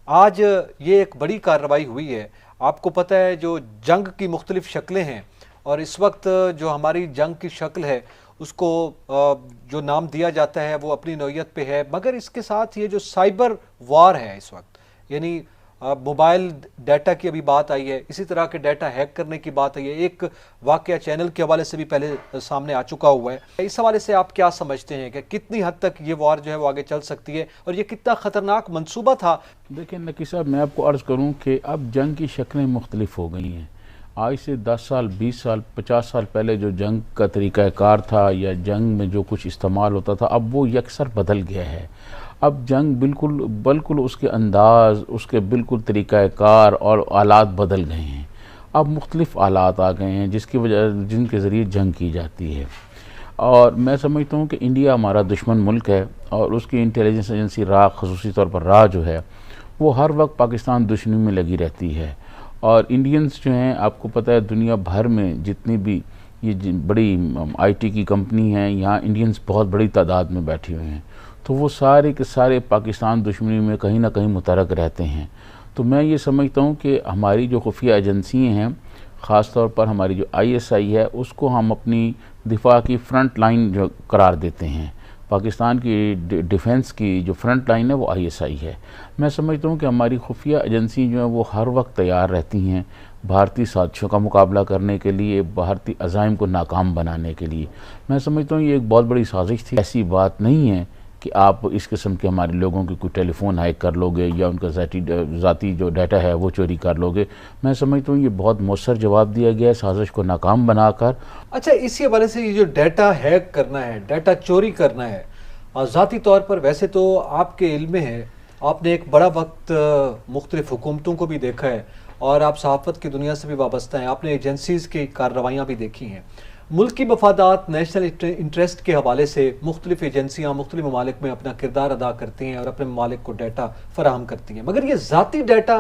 आज ये एक बड़ी कार्रवाई हुई है। आपको पता है जो जंग की मुख्तलिफ शक्लें हैं और इस वक्त जो हमारी जंग की शक्ल है उसको जो नाम दिया जाता है वो अपनी नौयत पे है, मगर इसके साथ ये जो साइबर वार है इस वक्त, यानी मोबाइल डाटा की अभी बात आई है, इसी तरह के डाटा हैक करने की बात आई है। एक वाकया चैनल के हवाले से भी पहले सामने आ चुका हुआ है। इस हवाले से आप क्या समझते हैं कि कितनी हद तक ये वार जो है वो आगे चल सकती है और ये कितना ख़तरनाक मंसूबा था? देखिए नकी साहब, मैं आपको अर्ज़ करूं कि अब जंग की शक्लें मुख्तलिफ हो गई हैं। आज से 10 साल, 20 साल, 50 साल पहले जो जंग का तरीक़ाकार था या जंग में जो कुछ इस्तेमाल होता था, अब वो यकसर बदल गया है। अब जंग बिल्कुल बिल्कुल उसके अंदाज़, उसके बिल्कुल तरीक़ाकार और आलात बदल गए हैं। अब मुख्तलिफ आलात आ गए हैं जिनके ज़रिए जंग की जाती है। और मैं समझता हूँ कि इंडिया हमारा दुश्मन मुल्क है और उसकी इंटेलिजेंस एजेंसी रा, खसूसी तौर पर रा जो है, वो हर वक्त पाकिस्तान दुश्मनी में लगी रहती है। और इंडियंस जो हैं, आपको पता है दुनिया भर में जितनी भी ये बड़ी आईटी की कंपनी हैं, यहाँ इंडियंस बहुत बड़ी तादाद में बैठे हुए हैं। तो वो सारे के सारे पाकिस्तान दुश्मनी में कहीं ना कहीं मुतरक रहते हैं। तो मैं ये समझता हूँ कि हमारी जो खुफिया एजेंसियाँ हैं, ख़ास तौर पर हमारी जो आईएसआई है, उसको हम अपनी दिफा की फ्रंट लाइन जो करार देते हैं। पाकिस्तान की डिफेंस की जो फ्रंट लाइन है वो आईएसआई है। मैं समझता हूँ कि हमारी खुफिया एजेंसी जो है वो हर वक्त तैयार रहती हैं भारतीय साजिशों का मुकाबला करने के लिए, भारतीय अज़ाइम को नाकाम बनाने के लिए। मैं समझता हूँ ये एक बहुत बड़ी साजिश थी। ऐसी बात नहीं है कि आप इस किस्म के हमारे लोगों की कोई टेलीफोन हैक कर लोगे या उनका ज़ाती जो डाटा है वो चोरी कर लोगे। मैं समझता हूँ ये बहुत मौसर जवाब दिया गया है साजिश को नाकाम बनाकर। अच्छा, इसी हवाले से ये जो डाटा हैक करना है, डाटा चोरी करना है, ज़ाती तौर पर वैसे तो आपके इल्म में है, आपने एक बड़ा वक्त मुख्तलिफ हुकूमतों को भी देखा है और आप सहाफ़त की दुनिया से भी वाबस्ता हैं, आपने एजेंसीज़ की कार्रवाइयाँ भी देखी हैं। मुल्क की मफादात, नेशनल इंटरेस्ट के हवाले से मुख्तलिफ एजेंसियाँ मुख्तलिफ ममालिक में अपना किरदार अदा करती हैं और अपने ममालिक को डाटा फराहम करती हैं, मगर ये ज़ाती डाटा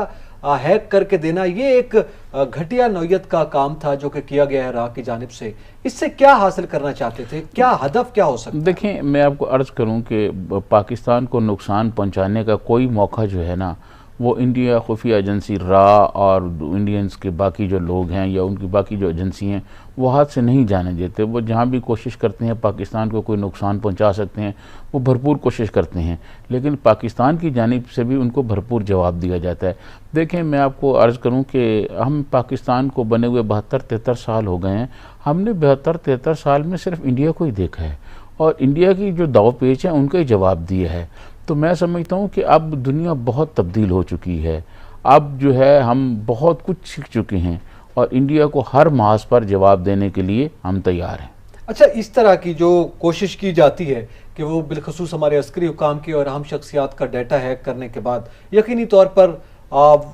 हैक करके देना ये एक घटिया नौयत का काम था जो कि किया गया है रा की जानिब से। इससे क्या हासिल करना चाहते थे, क्या हदफ क्या हो सकता है? देखें, मैं आपको अर्ज़ करूं कि पाकिस्तान को नुकसान पहुंचाने का कोई मौका जो है ना, वो इंडिया खुफिया एजेंसी रा और इंडियंस के बाकी जो लोग हैं या उनकी बाकी जो एजेंसी हैं वो हाथ से नहीं जाने देते। वो जहाँ भी कोशिश करते हैं पाकिस्तान को कोई नुकसान पहुंचा सकते हैं, वो भरपूर कोशिश करते हैं, लेकिन पाकिस्तान की जानिब से भी उनको भरपूर जवाब दिया जाता है। देखें, मैं आपको अर्ज़ करूं कि हम पाकिस्तान को बने हुए 72-73 साल हो गए हैं। हमने 72-73 साल में सिर्फ इंडिया को ही देखा है और इंडिया की जो दाव पेच है उनका ही जवाब दिया है। तो मैं समझता हूँ कि अब दुनिया बहुत तब्दील हो चुकी है। अब जो है हम बहुत कुछ सीख चुके हैं और इंडिया को हर महाज पर जवाब देने के लिए हम तैयार हैं। अच्छा, इस तरह की जो कोशिश की जाती है कि वो बिलखसूस हमारे अस्करी हुकाम की और अहम शख्सियात का डाटा हैक करने के बाद यकीनी तौर पर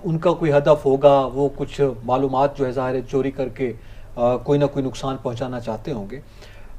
उनका कोई हदफ होगा, वो कुछ मालूमात जो है ज़ाहिर है चोरी करके कोई ना कोई नुकसान पहुंचाना चाहते होंगे।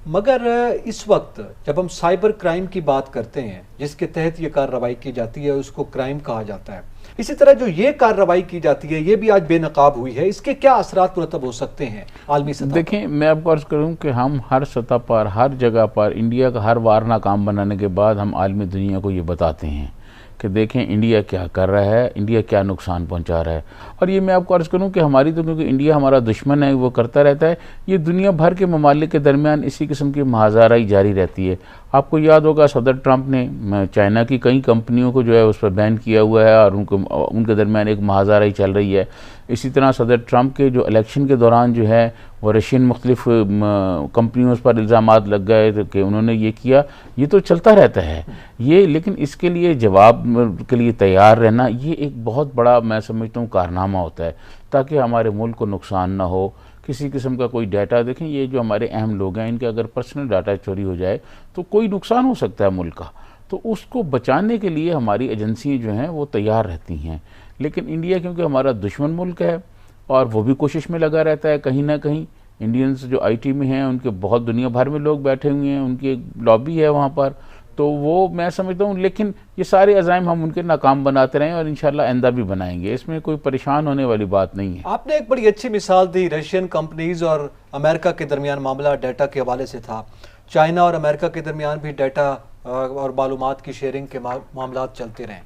मगर इस वक्त जब हम साइबर क्राइम की बात करते हैं जिसके तहत ये कार्रवाई की जाती है उसको क्राइम कहा जाता है, इसी तरह जो ये कार्रवाई की जाती है ये भी आज बेनकाब हुई है, इसके क्या असरात मुरतब हो सकते हैं आलमी सतह पर? देखें, मैं आपको अर्ज़ करूँ कि हम हर सतह पर, हर जगह पर इंडिया का हर वार नाकाम बनाने के बाद हम आलमी दुनिया को ये बताते हैं कि देखें इंडिया क्या कर रहा है, इंडिया क्या नुकसान पहुंचा रहा है। और ये मैं आपको अर्ज़ करूं कि हमारी तो, क्योंकि इंडिया हमारा दुश्मन है, वो करता रहता है, ये दुनिया भर के ममालिक के दरमियान इसी किस्म की महाजाराई जारी रहती है। आपको याद होगा सदर ट्रंप ने चाइना की कई कंपनियों को जो है उस पर बैन किया हुआ है और उनके दरमियान एक महाजाराई चल रही है। इसी तरह सदर ट्रंप के जो इलेक्शन के दौरान जो है वो रशियन मुख्तलिफ कंपनियों पर इल्ज़ामात लग गए कि उन्होंने ये किया। ये तो चलता रहता है ये, लेकिन इसके लिए जवाब के लिए तैयार रहना ये एक बहुत बड़ा, मैं समझता हूँ, कारनामा होता है ताकि हमारे मुल्क को नुकसान ना हो। किसी किस्म का कोई डाटा, देखें ये जो हमारे अहम लोग हैं इनके अगर पर्सनल डाटा चोरी हो जाए तो कोई नुकसान हो सकता है मुल्क का, तो उसको बचाने के लिए हमारी एजेंसियाँ जो हैं वो तैयार रहती हैं। लेकिन इंडिया क्योंकि हमारा दुश्मन मुल्क है और वो भी कोशिश में लगा रहता है, कहीं ना कहीं इंडियंस जो आईटी में हैं उनके बहुत दुनिया भर में लोग बैठे हुए हैं, उनकी एक लॉबी है वहाँ पर, तो वो मैं समझता हूँ। लेकिन ये सारे अज़ाइम हम उनके नाकाम बनाते रहें और इंशाल्लाह आइंदा भी बनाएंगे, इसमें कोई परेशान होने वाली बात नहीं है। आपने एक बड़ी अच्छी मिसाल दी, रशियन कंपनीज और अमेरिका के दरमियान मामला डाटा के हवाले से था। चाइना और अमेरिका के दरमियान भी डाटा और मालूमात की शेयरिंग के मामला चलते रहे।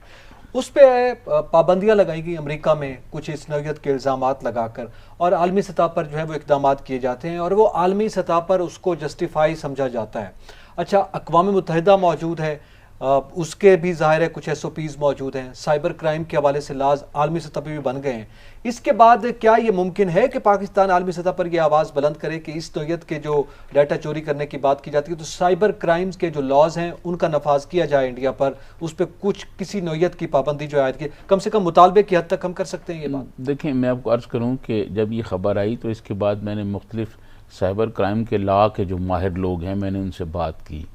उस पर पाबंदियां लगाई गई अमेरिका में कुछ इस नौयत के इल्ज़ामात लगाकर, और आलमी सतह पर जो है वो इकदाम किए जाते हैं और वो आलमी सतह पर उसको जस्टिफाई समझा जाता है। अच्छा, अक़वाम मुत्तहिदा मौजूद है, उसके भी ज़ाहिर है कुछ SOPs मौजूद हैं, साइबर क्राइम के हवाले से लाज आलमी सतह पर भी बन गए हैं। इसके बाद क्या ये मुमकिन है कि पाकिस्तान आलमी सतह पर यह आवाज़ बुलंद करे कि इस नौयत के जो डाटा चोरी करने की बात की जाती है तो साइबर क्राइम्स के जो लॉज हैं उनका नफाज किया जाए इंडिया पर, उस पर कुछ किसी नौयत की पाबंदी जो आयद की कम से कम मुतालबे की हद तक हम कर सकते हैं ये बात? देखिए, मैं आपको अर्ज़ करूँ कि जब ये ख़बर आई तो इसके बाद मैंने मुख्तलिफ साइबर क्राइम के लॉ के जो माहिर लोग हैं मैंने उनसे बात की,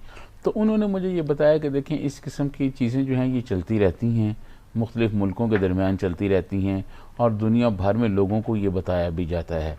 तो उन्होंने मुझे ये बताया कि देखें इस किस्म की चीज़ें जो हैं ये चलती रहती हैं, मुख्तलिफ मुल्कों के दरमियान चलती रहती हैं और दुनिया भर में लोगों को ये बताया भी जाता है।